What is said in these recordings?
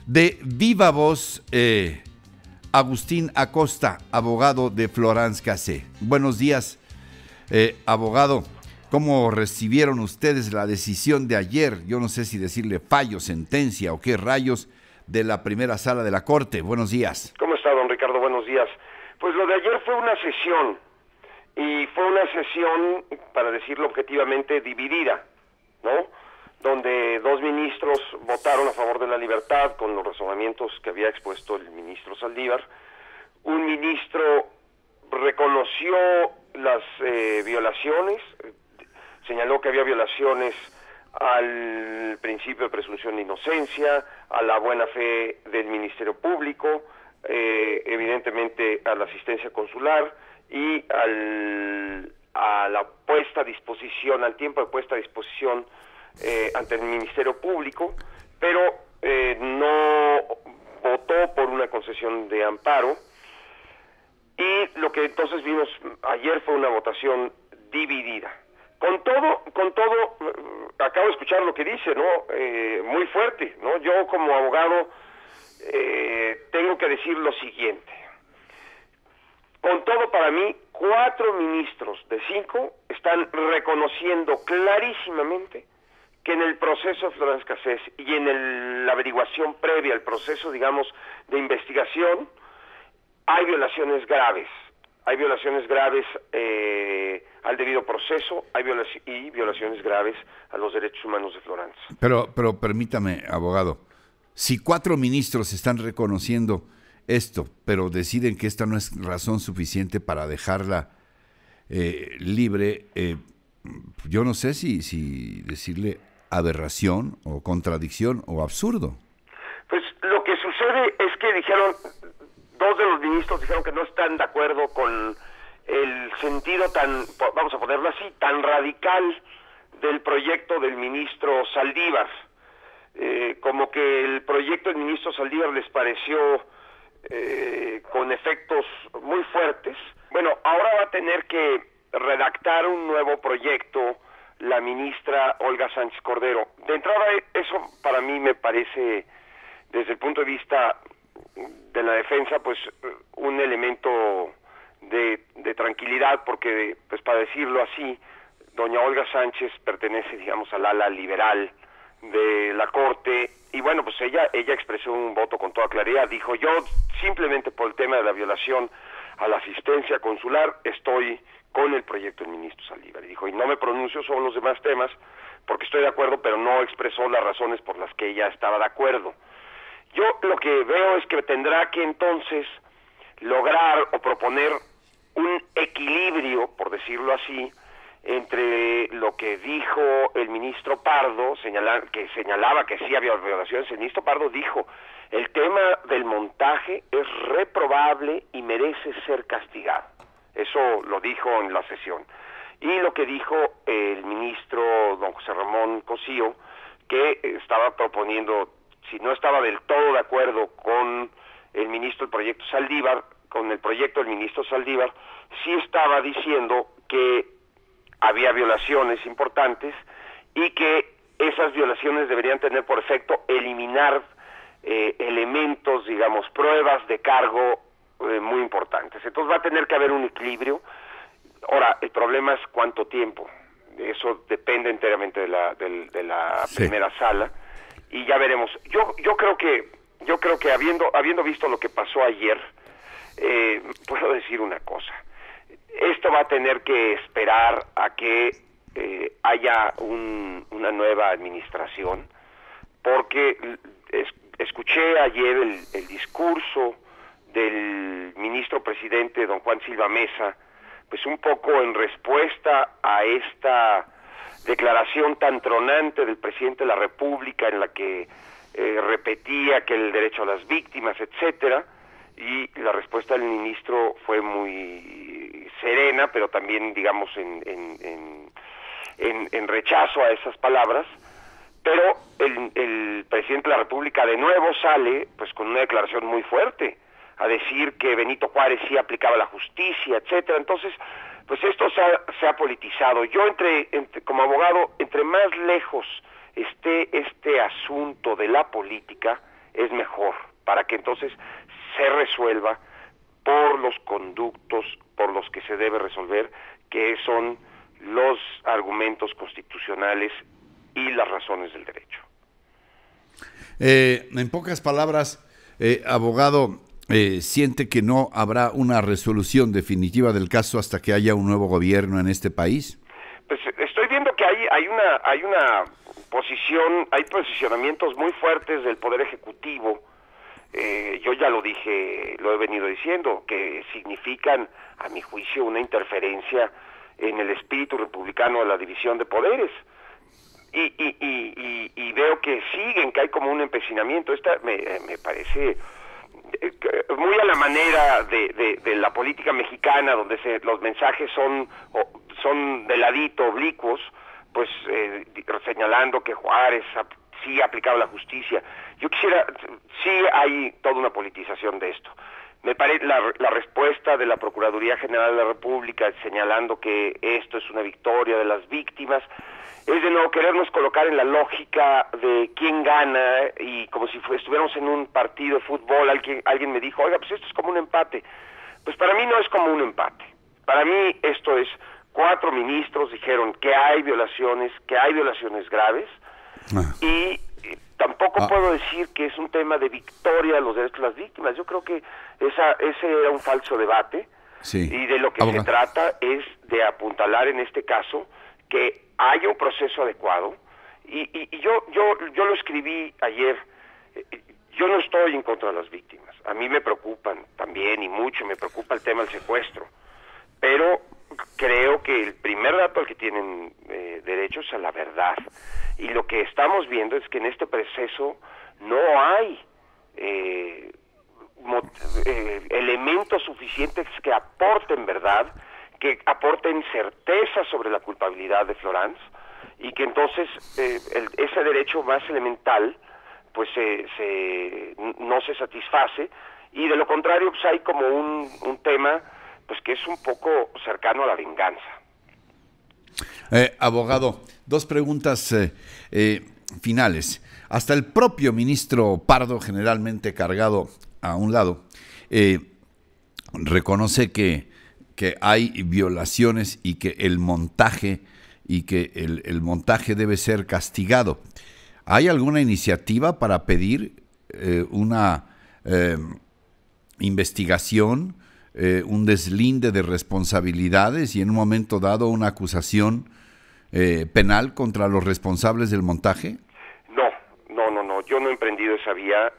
De viva voz, Agustín Acosta, abogado de Florence Cassé. Buenos días, abogado. ¿Cómo recibieron ustedes la decisión de ayer? Yo no sé si decirle fallo, sentencia o qué rayos de la primera sala de la Corte. Buenos días. ¿Cómo está, don Ricardo? Buenos días. Pues lo de ayer fue una sesión, y fue una sesión, para decirlo objetivamente, dividida, ¿no? Donde dos ministros votaron a favor de la libertad con los razonamientos que había expuesto el ministro Saldívar. Un ministro reconoció las violaciones, señaló que había violaciones al principio de presunción de inocencia, a la buena fe del Ministerio Público, evidentemente a la asistencia consular y a la puesta a disposición, al tiempo de puesta a disposición ante el Ministerio Público, pero no votó por una concesión de amparo, y lo que entonces vimos ayer fue una votación dividida. Con todo, acabo de escuchar lo que dice, ¿no? Muy fuerte, ¿no? Yo como abogado tengo que decir lo siguiente. Con todo, para mí, 4 ministros de 5 están reconociendo clarísimamente que en el proceso de Florence Cassé y en la averiguación previa al proceso, digamos, de investigación, hay violaciones graves. Hay violaciones graves al debido proceso, hay violaciones graves a los derechos humanos de Florence. Pero permítame, abogado, si 4 ministros están reconociendo esto, pero deciden que esta no es razón suficiente para dejarla libre, yo no sé si decirle aberración o contradicción o absurdo. Pues lo que sucede es que dos de los ministros dijeron que no están de acuerdo con el sentido tan, vamos a ponerlo así, tan radical del proyecto del ministro Saldívar. Como que el proyecto del ministro Saldívar les pareció con efectos muy fuertes. Bueno, ahora va a tener que redactar un nuevo proyecto la ministra Olga Sánchez Cordero. De entrada, eso para mí me parece, desde el punto de vista de la defensa, pues un elemento de tranquilidad, porque, pues para decirlo así, doña Olga Sánchez pertenece, digamos, al ala liberal de la Corte, y bueno, pues ella expresó un voto con toda claridad. Dijo: yo simplemente por el tema de la violación a la asistencia consular estoy con el proyecto del ministro Saldívar, y dijo, y no me pronuncio sobre los demás temas porque estoy de acuerdo, pero no expresó las razones por las que ella estaba de acuerdo. Yo lo que veo es que tendrá que entonces lograr o proponer un equilibrio, por decirlo así, entre lo que dijo el ministro Pardo, que señalaba que sí había violaciones. El ministro Pardo dijo: el tema del montaje es reprobable y merece ser castigado. Eso lo dijo en la sesión. Y lo que dijo el ministro don José Ramón Cosío, que estaba proponiendo, si no estaba del todo de acuerdo con el ministro del proyecto Saldívar, con el proyecto del ministro Saldívar, sí estaba diciendo que había violaciones importantes y que esas violaciones deberían tener por efecto eliminar elementos, digamos, pruebas de cargo muy importantes. Entonces va a tener que haber un equilibrio. Ahora, el problema es cuánto tiempo. Eso depende enteramente de la sí. Primera sala, y ya veremos. Yo creo que habiendo visto lo que pasó ayer, puedo decir una cosa. Esto va a tener que esperar a que haya una nueva administración, porque escuché ayer el discurso del ministro presidente don Juan Silva Mesa, pues un poco en respuesta a esta declaración tan tronante del presidente de la República, en la que repetía que el derecho a las víctimas, etcétera, y la respuesta del ministro fue muy serena, pero también, digamos, en rechazo a esas palabras. Pero el presidente de la República de nuevo sale pues con una declaración muy fuerte a decir que Benito Juárez sí aplicaba la justicia, etcétera. Entonces, pues esto se ha politizado. Yo como abogado, entre más lejos esté este asunto de la política, es mejor, para que entonces se resuelva por los conductos por los que se debe resolver, que son los argumentos constitucionales y las razones del derecho. En pocas palabras, abogado, ¿siente que no habrá una resolución definitiva del caso hasta que haya un nuevo gobierno en este país? Pues estoy viendo que hay una posición, hay posicionamientos muy fuertes del Poder Ejecutivo. Yo ya lo dije, lo he venido diciendo, que significan, a mi juicio, una interferencia en el espíritu republicano de la división de poderes. Y veo que siguen, que hay como un empecinamiento. Esta me parece muy a la manera de la política mexicana, donde los mensajes son de ladito, oblicuos, pues señalando que Juárez sí aplicaba la justicia. Yo quisiera, sí hay toda una politización de esto. Me parece la respuesta de la Procuraduría General de la República señalando que esto es una victoria de las víctimas, es de nuevo querernos colocar en la lógica de quién gana, y como si estuviéramos en un partido de fútbol. Alguien me dijo, oiga, pues esto es como un empate. Pues para mí no es como un empate. Para mí esto es, 4 ministros dijeron que hay violaciones graves, y tampoco puedo decir que es un tema de victoria de los derechos de las víctimas. Yo creo que ese era un falso debate, sí. Y de lo que se trata es de apuntalar en este caso que haya un proceso adecuado, y yo lo escribí ayer. Yo no estoy en contra de las víctimas, a mí me preocupan también, y mucho me preocupa el tema del secuestro, pero creo que el primer dato al que tienen derecho es a la verdad, y lo que estamos viendo es que en este proceso no hay elementos suficientes que aporten verdad, que aporten certeza sobre la culpabilidad de Floranz, y que entonces ese derecho más elemental pues no se satisface, y de lo contrario pues hay como un tema pues que es un poco cercano a la venganza. Abogado, 2 preguntas finales. Hasta el propio ministro Pardo, generalmente cargado a un lado, reconoce que hay violaciones y que el montaje debe ser castigado. ¿Hay alguna iniciativa para pedir una investigación, un deslinde de responsabilidades y en un momento dado una acusación penal contra los responsables del montaje? No, yo no he emprendido esa vía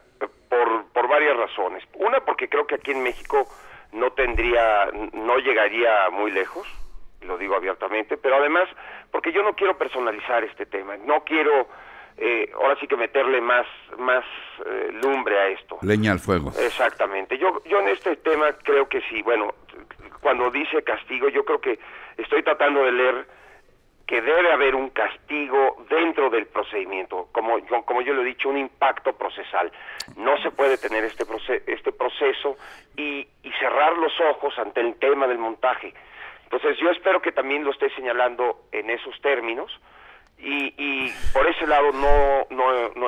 por varias razones. Una, porque creo que aquí en México no llegaría muy lejos, lo digo abiertamente, pero además porque yo no quiero personalizar este tema, no quiero ahora sí que meterle más lumbre a esto. Leña al fuego. Exactamente. Yo en este tema creo que sí, bueno, cuando dice castigo, yo creo que estoy tratando de leer que debe haber un castigo dentro del procedimiento, como yo lo he dicho, un impacto procesal. No se puede tener este proceso y cerrar los ojos ante el tema del montaje. Entonces yo espero que también lo esté señalando en esos términos, y por ese lado no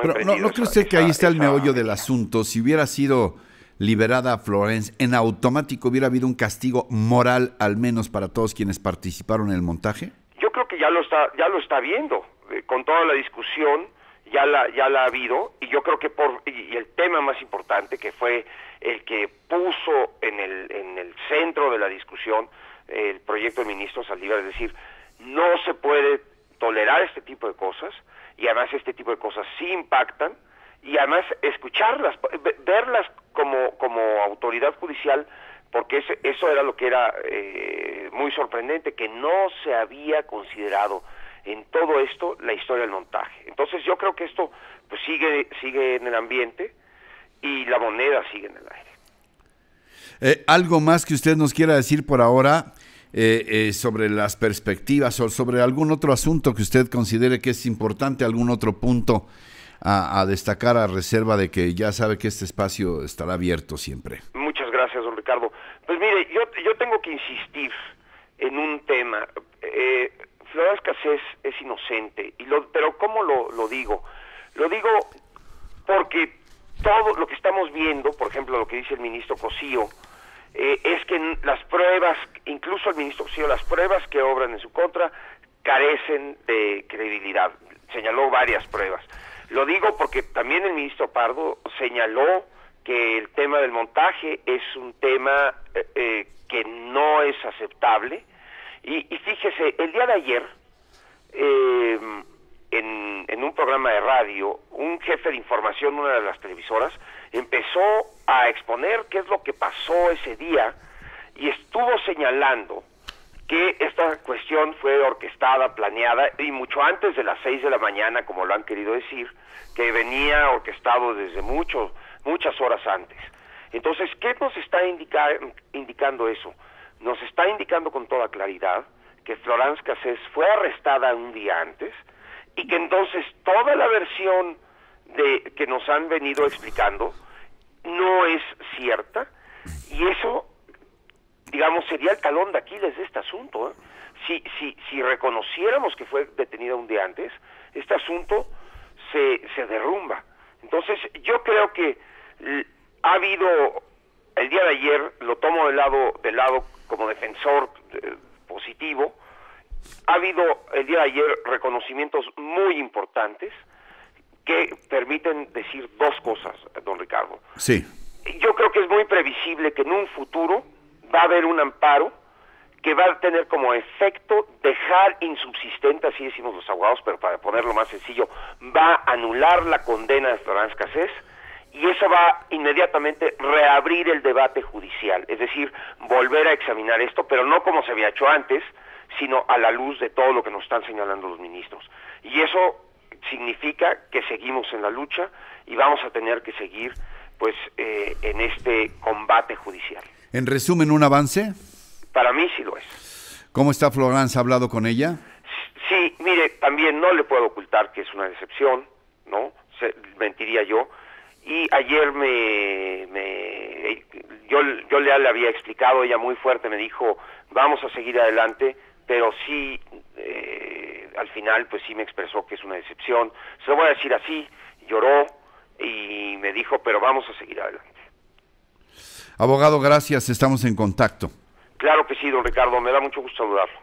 Pero ¿no cree usted que ahí está el meollo del asunto? Si hubiera sido liberada Floranz, en automático hubiera habido un castigo moral, al menos para todos quienes participaron en el montaje. Yo creo que ya lo está viendo, con toda la discusión ya la ha habido, y yo creo que y el tema más importante, que fue el que puso en el centro de la discusión el proyecto del ministro Saldívar, es decir, no se puede tolerar este tipo de cosas, y además este tipo de cosas sí impactan, y además escucharlas, verlas como autoridad judicial, porque eso era lo que era muy sorprendente, que no se había considerado en todo esto la historia del montaje. Entonces yo creo que esto pues sigue en el ambiente, y la moneda sigue en el aire. ¿Algo más que usted nos quiera decir por ahora sobre las perspectivas, o sobre algún otro asunto que usted considere que es importante, algún otro punto a destacar, a reserva de que ya sabe que este espacio estará abierto siempre? Muchas gracias, don Ricardo. Pues mire, yo tengo que insistir en un tema. Floranz Cassés es inocente, pero ¿cómo lo digo? Lo digo porque todo lo que estamos viendo, por ejemplo, lo que dice el ministro Cosío, es que las pruebas, incluso el ministro Cosío, las pruebas que obran en su contra carecen de credibilidad. Señaló varias pruebas. Lo digo porque también el ministro Pardo señaló que el tema del montaje es un tema que no es aceptable. Y fíjese, el día de ayer, en un programa de radio, un jefe de información, una de las televisoras, empezó a exponer qué es lo que pasó ese día y estuvo señalando que esta cuestión fue orquestada, planeada, y mucho antes de las 6 de la mañana, como lo han querido decir, que venía orquestado desde muchas horas antes. Entonces, ¿qué nos está indicando eso? Nos está indicando con toda claridad que Florence Cassés fue arrestada un día antes y que entonces toda la versión que nos han venido explicando no es cierta, y eso, digamos, sería el talón de Aquiles de este asunto, ¿eh? Si reconociéramos que fue detenida un día antes, este asunto se derrumba. Entonces, yo creo que ha habido, el día de ayer, lo tomo del lado como defensor positivo, ha habido el día de ayer reconocimientos muy importantes que permiten decir dos cosas, don Ricardo. Sí. Yo creo que es muy previsible que en un futuro va a haber un amparo que va a tener como efecto dejar insubsistente, así decimos los abogados, pero para ponerlo más sencillo, va a anular la condena de Florence Cassés, y eso va inmediatamente reabrir el debate judicial, es decir, volver a examinar esto, pero no como se había hecho antes, sino a la luz de todo lo que nos están señalando los ministros. Y eso significa que seguimos en la lucha y vamos a tener que seguir pues en este combate judicial. En resumen, ¿un avance? Para mí sí lo es. ¿Cómo está Florence? ¿Ha hablado con ella? Sí, mire, también no le puedo ocultar que es una decepción, ¿no? Mentiría yo. Y ayer yo le había explicado, ella muy fuerte me dijo, vamos a seguir adelante, pero sí, al final, pues sí me expresó que es una decepción. Se lo voy a decir así, lloró y me dijo, pero vamos a seguir adelante. Abogado, gracias, estamos en contacto. Claro que sí, don Ricardo, me da mucho gusto saludarlo.